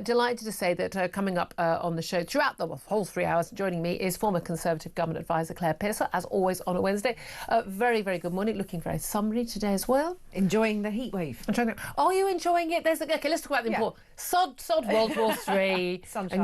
delighted to say that coming up on the show throughout the whole 3 hours, joining me is former Conservative Government Advisor Claire Pearson, as always on a Wednesday. Very, very good morning. Looking very summery today as well. Enjoying the heat wave. Are you enjoying it? Okay, let's talk about the important. Sod World War III. Sunshine.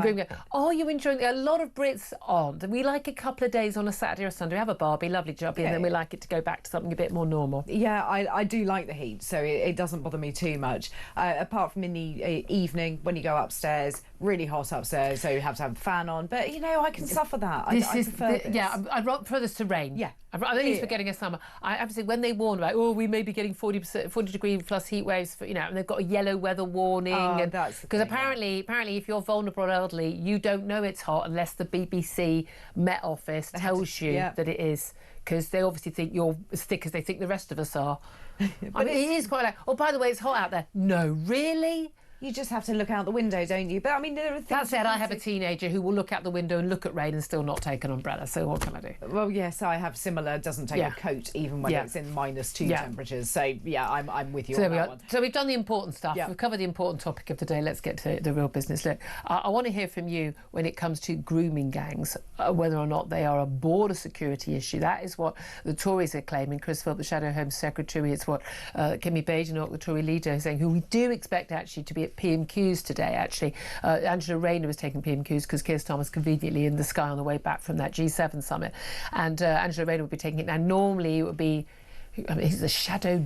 Are you enjoying it? A lot of Brits aren't. We like a couple of days on a Saturday or Sunday. We have a Barbie, lovely jobby, and then we like it to go back to something a bit more normal. Yeah, I do like the heat, so it doesn't bother me too much. Apart from in the evening when you go upstairs, really hot upstairs, so you have to have a fan on. But you know, I can suffer that. I prefer this. Yeah, I'd prefer this to rain. Yeah. I think we're getting a summer. I have to say, when they warn about, we may be getting 40 degree plus heat waves, for, and they've got a yellow weather warning. Because apparently, if you're vulnerable or elderly, you don't know it's hot unless the BBC Met Office tells you that it is. Because they obviously think you're as thick as they think the rest of us are. I mean, it is quite like, oh, by the way, it's hot out there. No, really? You just have to look out the window, don't you? But I mean, there are things. That said, I have a teenager who will look out the window and look at rain and still not take an umbrella. So what can I do? Well, yes, I have similar. Doesn't take a coat even when it's in -2 temperatures. So yeah, I'm with you on that one. So we've done the important stuff. We've covered the important topic of the day. Let's get to the real business. Look, I want to hear from you when it comes to grooming gangs, whether or not they are a border security issue. That is what the Tories are claiming. Chris Philp, the Shadow Home Secretary. It's what Kemi Badenoch, the Tory leader, is saying, who we do expect actually to be at PMQs today, actually. Angela Rayner was taking PMQs because Keir Starmer was conveniently in the sky on the way back from that G7 summit. And Angela Rayner would be taking it. Now, normally it would be, he's the Shadow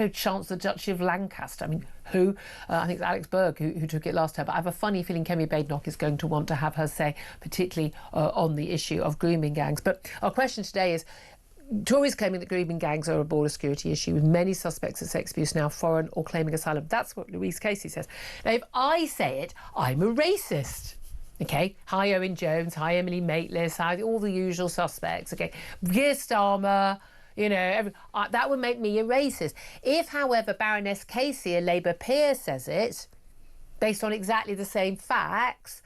Chancellor Duchy of Lancaster. I mean, who? I think it's Alex Berg who took it last time. But I have a funny feeling Kemi Badenoch is going to want to have her say, particularly on the issue of grooming gangs. But our question today is, Tories claiming that grooming gangs are a border security issue, with many suspects of sex abuse now foreign or claiming asylum. That's what Louise Casey says. Now, if I say it, I'm a racist. Okay, hi Owen Jones, hi Emily Maitlis, hi all the usual suspects. Okay, Keir Starmer, that would make me a racist. If, however, Baroness Casey, a Labour peer, says it, based on exactly the same facts,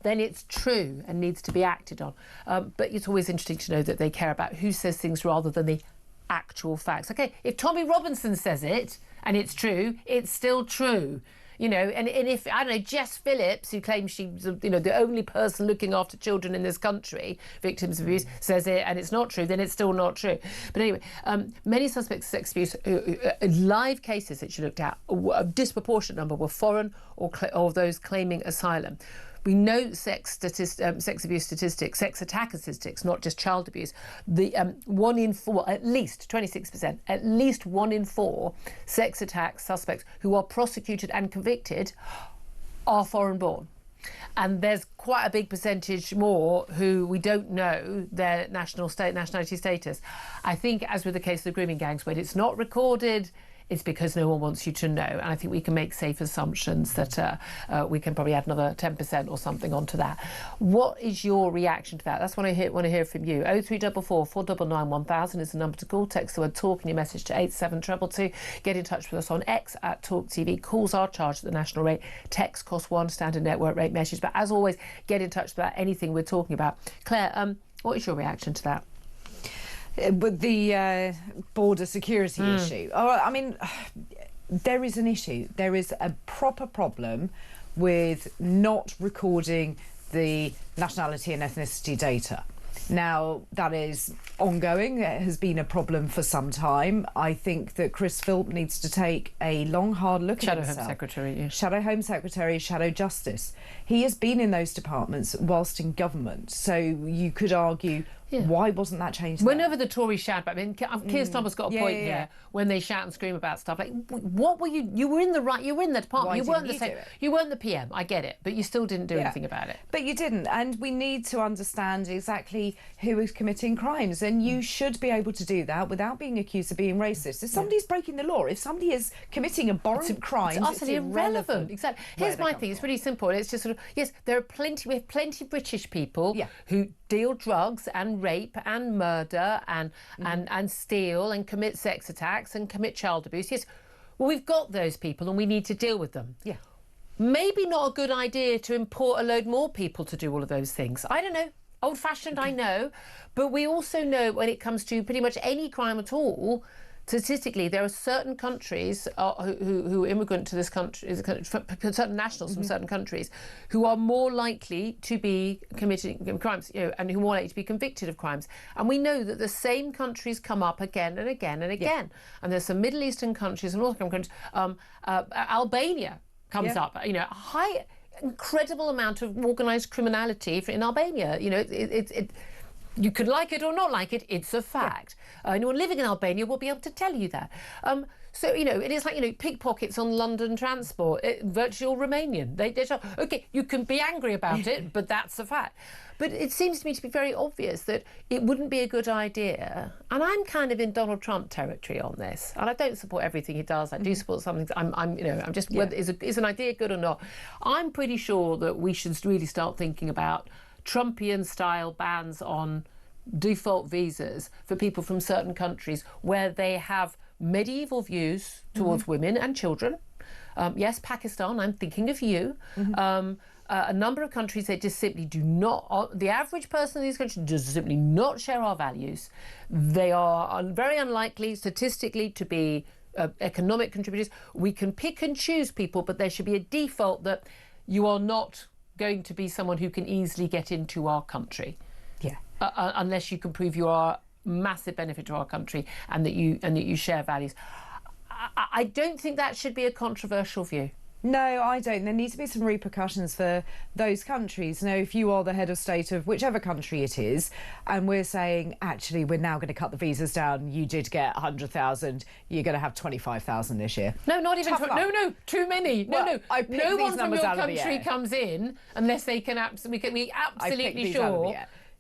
then it's true and needs to be acted on. But it's always interesting to know that they care about who says things rather than the actual facts. Okay, if Tommy Robinson says it and it's true, it's still true. And if, I don't know, Jess Phillips, who claims she's, the only person looking after children in this country, victims of abuse, says it and it's not true, then it's still not true. But anyway, many suspects of sex abuse, live cases that she looked at, a disproportionate number were foreign or those claiming asylum. We know sex abuse statistics, sex attacker statistics, not just child abuse. The 1 in 4, at least 26%, at least 1 in 4 sex attack suspects who are prosecuted and convicted are foreign born. And there's quite a big percentage more who we don't know their nationality status. I think, as with the case of the grooming gangs, when it's not recorded, it's because no one wants you to know. And I think we can make safe assumptions that we can probably add another 10% or something onto that. What is your reaction to that? That's what I want to hear from you. 0344 499 1000 is the number to call. Text the word talk in your message to 87222. Get in touch with us on X at TalkTV. Calls are charged at the national rate. Text costs 1, standard network rate message. But as always, get in touch about anything we're talking about. Claire, what is your reaction to that? With the border security issue, I mean, there is an issue. There is a proper problem with not recording the nationality and ethnicity data. Now, that is ongoing. It has been a problem for some time. I think that Chris Philp needs to take a long, hard look at himself. Home Secretary, yeah. Shadow Home Secretary, Shadow Justice. He has been in those departments whilst in government. So you could argue, why wasn't that changed? Whenever the Tories shout about, Keir Starmer's got a point here when they shout and scream about stuff like, what were you? You were in the department. Why you weren't you weren't the PM. I get it, but you still didn't do anything about it. But you didn't, and we need to understand exactly who is committing crimes, and you should be able to do that without being accused of being racist. If somebody's breaking the law, if somebody is committing abhorrent crimes, it's utterly irrelevant. Exactly. Here's my thing. It's really simple. It's just sort of, yes, we have plenty of British people who deal drugs and rape and murder and steal and commit sex attacks and commit child abuse. Yes, well, we've got those people and we need to deal with them. Yeah. Maybe not a good idea to import a load more people to do all of those things. I don't know. Old-fashioned, I know. But we also know when it comes to pretty much any crime at all, statistically, there are certain countries who are immigrant to this country, certain nationals from certain countries, who are more likely to be committing crimes, and who are more likely to be convicted of crimes. And we know that the same countries come up again and again and again. And there's some Middle Eastern countries and North African countries. Albania comes up. A high, incredible amount of organised criminality in Albania. You could like it or not like it, it's a fact. Anyone living in Albania will be able to tell you that. So, it is like, pickpockets on London transport, virtually all Romanian. Okay, you can be angry about it, but that's a fact. But it seems to me to be very obvious that it wouldn't be a good idea. And I'm kind of in Donald Trump territory on this. And I don't support everything he does. I do support some things. I'm just, whether is an idea good or not? I'm pretty sure that we should really start thinking about Trumpian-style bans on default visas for people from certain countries where they have medieval views towards women and children. Yes, Pakistan, I'm thinking of you. A number of countries, they just simply do not, the average person in these countries does simply not share our values. They are very unlikely statistically to be economic contributors. We can pick and choose people, but there should be a default that you are not going to be someone who can easily get into our country. Unless you can prove you are a massive benefit to our country and that you share values. I don't think that should be a controversial view. No, I don't. There need to be some repercussions for those countries. If you are the head of state of whichever country it is, and we're saying, actually, we're now going to cut the visas down. You did get 100,000. You're going to have 25,000 this year. No, not even. Too many. No one from your country comes in unless they can be absolutely sure.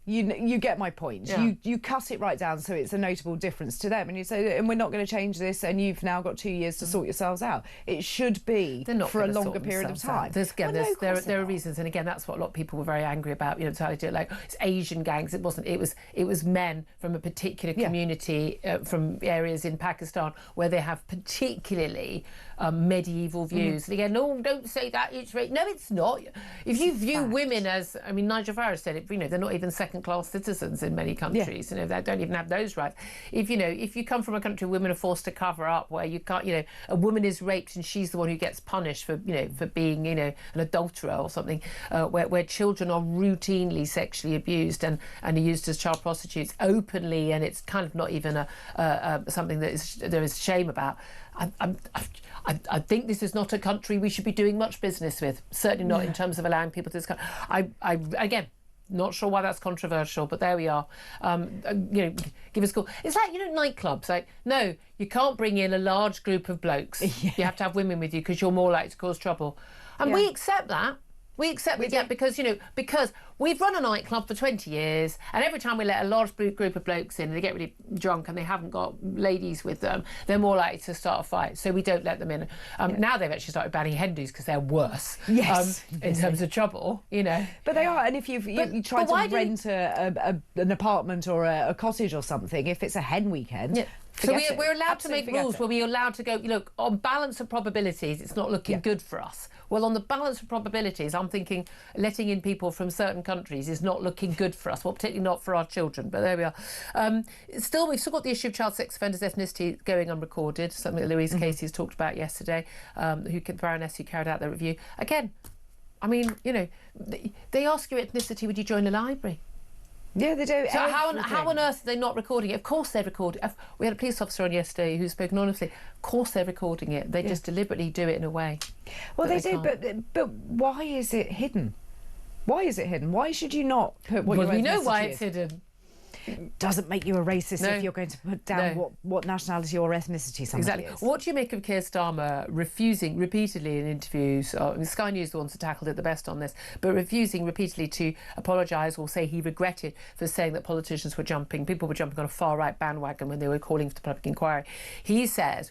You get my point. Yeah. You cut it right down so it's a notable difference to them, and you say, and we're not going to change this, and you've now got 2 years to sort yourselves out. It should be for a longer period of time. There are reasons, and again, that's what a lot of people were very angry about. Like it's Asian gangs. It wasn't. It was men from a particular community from areas in Pakistan where they have particularly medieval views. And again, no, don't say that. It's right. No, it's not. If you view women as, Nigel Farage said it. They're not even second-class citizens in many countries. They don't even have those rights. If you come from a country where women are forced to cover up, where you can't, a woman is raped and she's the one who gets punished for being, an adulterer or something, where children are routinely sexually abused and are used as child prostitutes openly, and it's kind of not even something that there is shame about. I think this is not a country we should be doing much business with. Certainly not in terms of allowing people to this country. Again, not sure why that's controversial, but there we are. Give us a call. It's like, nightclubs. Like, no, you can't bring in a large group of blokes. You have to have women with you because you're more likely to cause trouble. And we accept that. We accept it, because we've run a nightclub for 20 years, and every time we let a large group of blokes in and they get really drunk and they haven't got ladies with them, they're more likely to start a fight. So we don't let them in. Now they've actually started banning Hindus because they're worse in terms of trouble, But they are, and if you try to rent an apartment or a cottage or something, if it's a hen weekend... Yeah. So we're allowed to make rules where we're allowed to go, look, on balance of probabilities, it's not looking good for us. Well, on the balance of probabilities, I'm thinking letting in people from certain countries is not looking good for us, well, particularly not for our children, but there we are. We've still got the issue of child sex offenders' ethnicity going unrecorded, something that Louise Casey's talked about yesterday, Baroness who carried out the review. Again, they ask your ethnicity, would you join a library? Yeah, they do. So how on earth are they not recording it? Of course they're recording it. We had a police officer on yesterday who spoke anonymously. Of course they're recording it. They just deliberately do it in a way. Well, they do, but why is it hidden? Why is it hidden? Why should you not put what your ethnicity is? We know why it's hidden. Doesn't make you a racist if you're going to put down what nationality or ethnicity somebody is. What do you make of Keir Starmer refusing repeatedly in interviews, Sky News the ones who tackled it the best on this, but refusing repeatedly to apologise or say he regretted for saying that people were jumping on a far-right bandwagon when they were calling for the public inquiry. He said,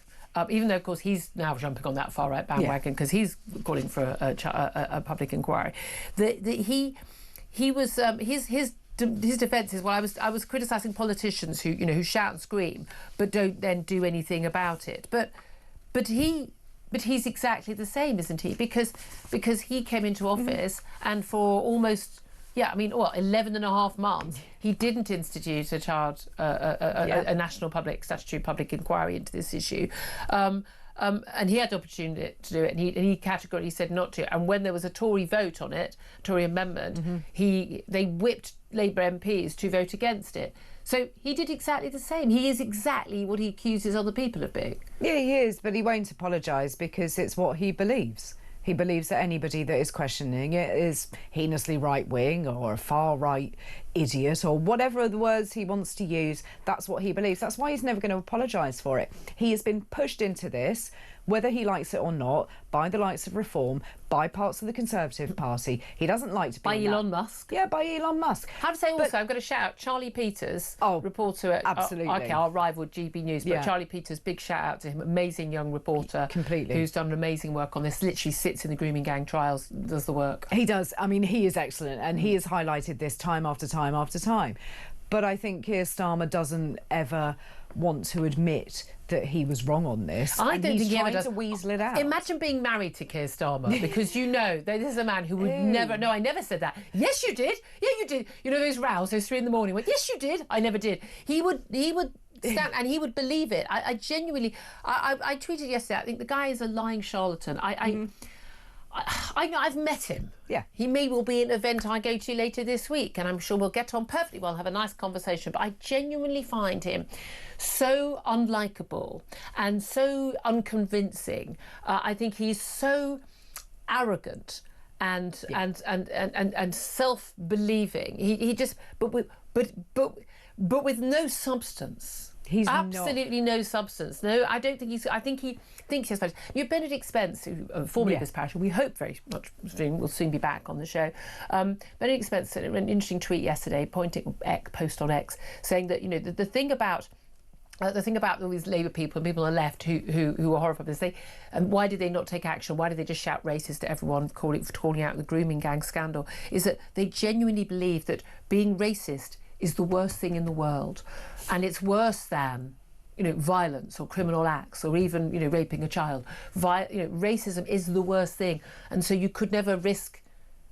even though, of course, he's now jumping on that far-right bandwagon because he's calling for a public inquiry, his defence is, well, I was criticising politicians who shout and scream but don't then do anything about it. But he's exactly the same, isn't he? Because he came into office and for almost Yeah, I mean, 11 and a half months. He didn't institute a national statutory public inquiry into this issue. And he had the opportunity to do it, and he categorically said not to. And when there was a Tory vote on it, Tory amendment, they whipped Labour MPs to vote against it. So he did exactly the same. He is exactly what he accuses other people of being. Yeah, he is, but he won't apologise because it's what he believes. He believes that anybody that is questioning it is heinously right-wing or a far-right idiot or whatever other words he wants to use. That's what he believes. That's why he's never going to apologise for it. He has been pushed into this, whether he likes it or not, by the likes of Reform, by parts of the Conservative Party. He doesn't like to be by Elon Musk. Yeah, by Elon Musk. I have to say also, I'm going to shout out Charlie Peters, reporter at absolutely. Our rival GB News, but Charlie Peters, big shout out to him, amazing young reporter, completely, who's done amazing work on this. Literally sits in the grooming gang trials, does the work. He does. I mean, he is excellent, and he has highlighted this time after time after time. But I think Keir Starmer doesn't ever want to admit that he was wrong on this. I don't think he ever does. To weasel it out. Imagine being married to Keir Starmer, because you know that this is a man who would never. No, I never said that. Yes, you did. Yeah, you did. You know those rows, those 3 a.m. Went, yes, you did. I never did. He would stand and he would believe it. I genuinely. I tweeted yesterday. I think the guy is a lying charlatan. I've met him. Yeah. He may well be at an event I go to later this week, and I'm sure we'll get on perfectly well, have a nice conversation. But I genuinely find him so unlikable and so unconvincing. I think he's so arrogant and self-believing. He just but with no substance. He's absolutely no substance. No, I don't think he's. I think he thinks he's. Benedict Spence, who formerly of this parish, we hope very much soon will soon be back on the show. Benedict Spence sent an interesting tweet yesterday, post on X, saying that the thing about all these Labour people and people on the left who are horrified, they say, and why did they not take action? Why did they just shout racist to everyone calling out the grooming gang scandal? Is that they genuinely believe that being racist is the worst thing in the world, and it's worse than violence or criminal acts or even raping a child. Racism is the worst thing, and so you could never risk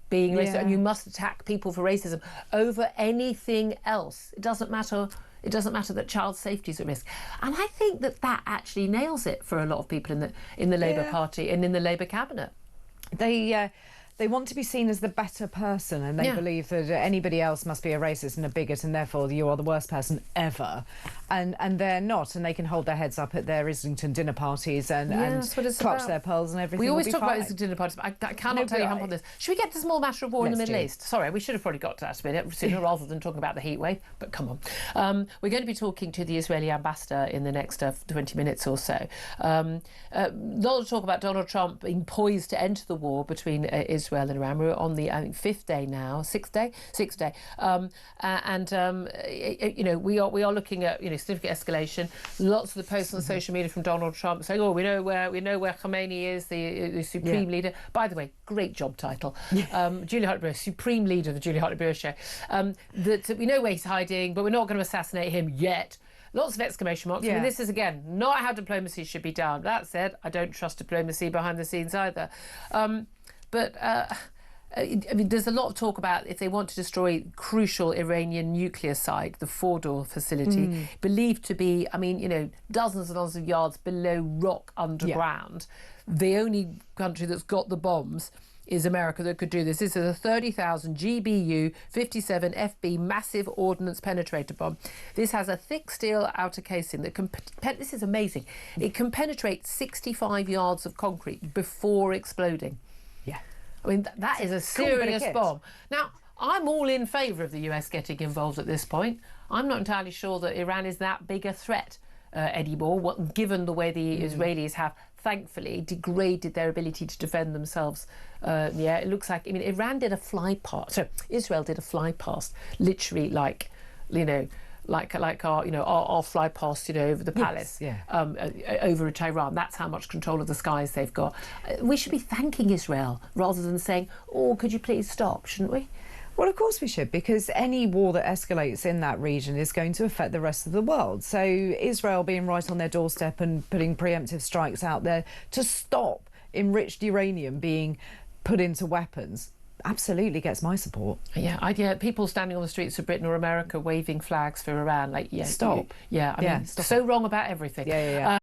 being racist, and you must attack people for racism over anything else. It doesn't matter that child safety is at risk. And I think that actually nails it for a lot of people in the Labour Party and in the Labour cabinet. They want to be seen as the better person, and they believe that anybody else must be a racist and a bigot, and therefore you are the worst person ever. And they're not, and they can hold their heads up at their Islington dinner parties and clutch their pearls and everything. We always talk about Islington dinner parties, but I cannot tell you how on this. Should we get to the small matter of war in the Middle East? Sorry, we should have probably got to that a bit sooner rather than talking about the heat wave, but come on. We're going to be talking to the Israeli ambassador in the next 20 minutes or so. A lot of talk about Donald Trump being poised to enter the war between Israel and Iran. We're on the sixth day. We are looking at significant escalation. Lots of the posts on social media from Donald Trump saying, we know where Khamenei is, the supreme leader. By the way, great job title. Julia Hartley-Brewer, supreme leader of the Julia Hartley-Brewer show. That we know where he's hiding, but we're not going to assassinate him yet. Lots of exclamation marks. I mean, this is, again, not how diplomacy should be done. That said, I don't trust diplomacy behind the scenes either. There's a lot of talk about if they want to destroy crucial Iranian nuclear site, the Fordow facility, believed to be, dozens and dozens of yards below rock underground. The only country that's got the bombs is America that could do this. This is a 30,000 GBU 57 FB massive ordnance penetrator bomb. This has a thick steel outer casing that can, this is amazing, it can penetrate 65 yards of concrete before exploding. I mean, that is a serious bomb. Now, I'm all in favour of the US getting involved at this point. I'm not entirely sure that Iran is that big a threat anymore, given the way the Israelis have, thankfully, degraded their ability to defend themselves. It looks like, Iran did a fly past. So Israel did a fly past, literally like our fly past, over the palace, over Tehran. That's how much control of the skies they've got. We should be thanking Israel rather than saying, could you please stop, shouldn't we? Well, of course we should, because any war that escalates in that region is going to affect the rest of the world. So Israel being right on their doorstep and putting preemptive strikes out there to stop enriched uranium being put into weapons, absolutely gets my support. Yeah, people standing on the streets of Britain or America waving flags for Iran, like, yeah, stop. I mean, stop so wrong about everything. Yeah.